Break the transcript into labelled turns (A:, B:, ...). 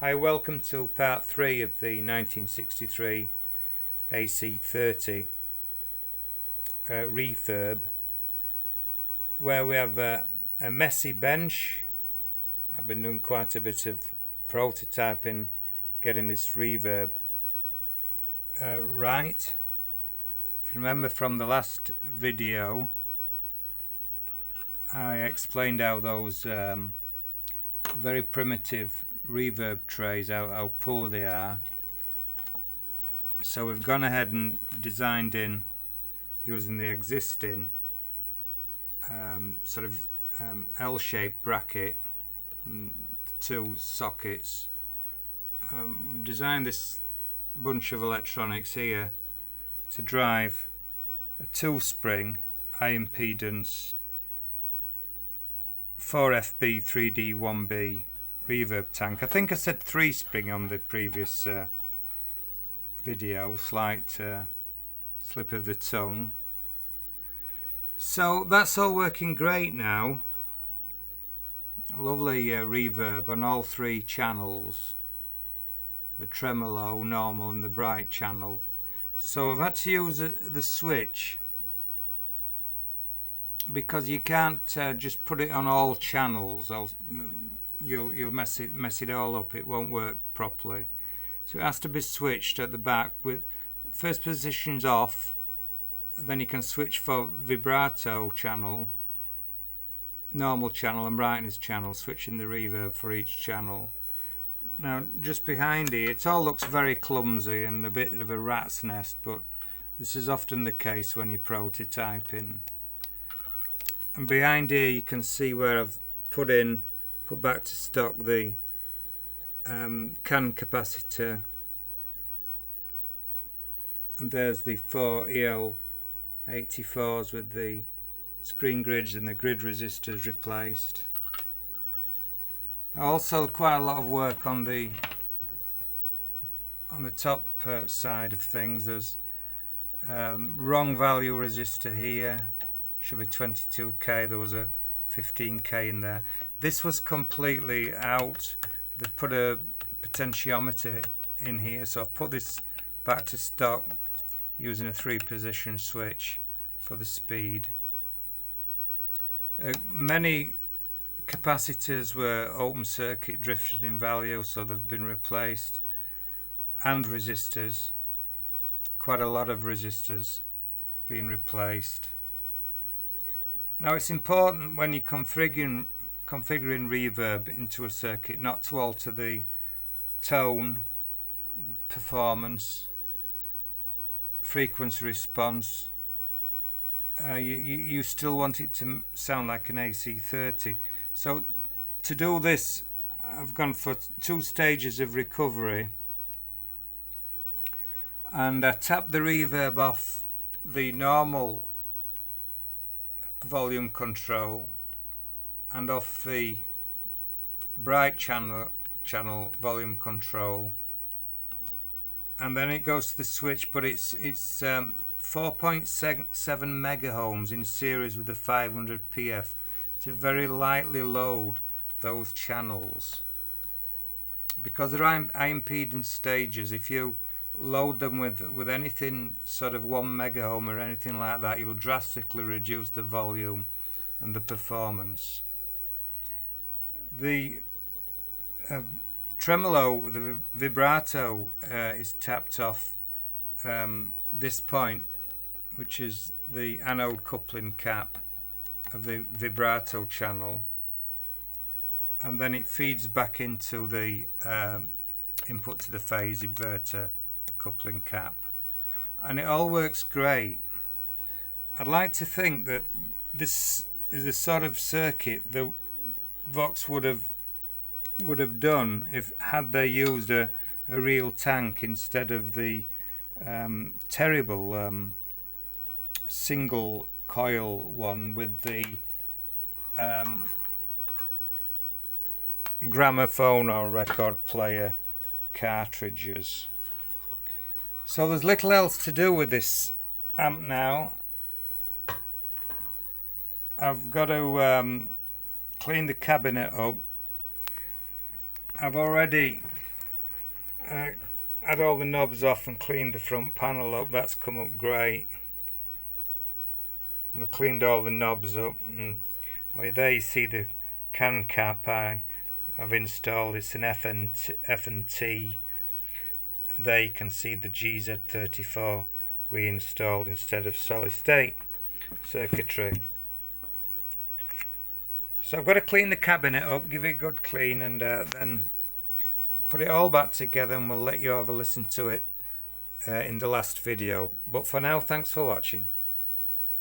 A: Hi, welcome to part 3 of the 1963 AC30 refurb, where we have a messy bench. I've been doing quite a bit of prototyping, getting this reverb right. If you remember from the last video, I explained how those very primitive reverb trays, how poor they are. So we've gone ahead and designed in using the existing L-shaped bracket and two sockets. Designed this bunch of electronics here to drive a 2-spring high impedance 4FB 3D 1B reverb tank. I think I said 3-spring on the previous video, slight slip of the tongue. So that's all working great now. Lovely reverb on all 3 channels, the tremolo, normal and the bright channel. So I've had to use the switch because you can't just put it on all channels, else you'll mess it all up. It won't work properly. So it has to be switched at the back with first positions off, then you can switch for vibrato channel, normal channel and brightness channel, switching the reverb for each channel. Now just behind here it all looks very clumsy and a bit of a rat's nest, but this is often the case when you're prototyping. And behind here you can see where I've put back to stock the can capacitor, and there's the 4 EL84s with the screen grids and the grid resistors replaced. Also quite a lot of work on the top side of things. There's wrong value resistor here, should be 22k, there was a 15k in there. This was completely out. They put a potentiometer in here, so I've put this back to stock using a 3-position switch for the speed. Many capacitors were open circuit drifted in value, so they've been replaced, and resistors, quite a lot of resistors being replaced. Now it's important when you're configuring reverb into a circuit not to alter the tone, performance, frequency response. You still want it to sound like an AC30. So to do this, I've gone for 2 stages of recovery, and I tap the reverb off the normal volume control and off the bright channel volume control, and then it goes to the switch, but it's 4.7 megaohms in series with the 500 PF to very lightly load those channels, because they're high impedance stages. If you load them with anything sort of 1 megaohm or anything like that, you'll drastically reduce the volume and the performance. The tremolo, the vibrato, is tapped off this point, which is the anode coupling cap of the vibrato channel, and then it feeds back into the input to the phase inverter coupling cap, and it all works great. I'd like to think that this is the sort of circuit that Vox would have done had they used a real tank instead of the terrible single coil one with the gramophone or record player cartridges. So there's little else to do with this amp now. I've got to clean the cabinet up. I've already had all the knobs off and cleaned the front panel up. That's come up great. And I cleaned all the knobs up. And there you see the can cap I've installed. It's an F&T. There you can see the GZ34 reinstalled instead of solid state circuitry. So I've got to clean the cabinet up, give it a good clean, and then put it all back together, and we'll let you have a listen to it in the last video. But for now, thanks for watching.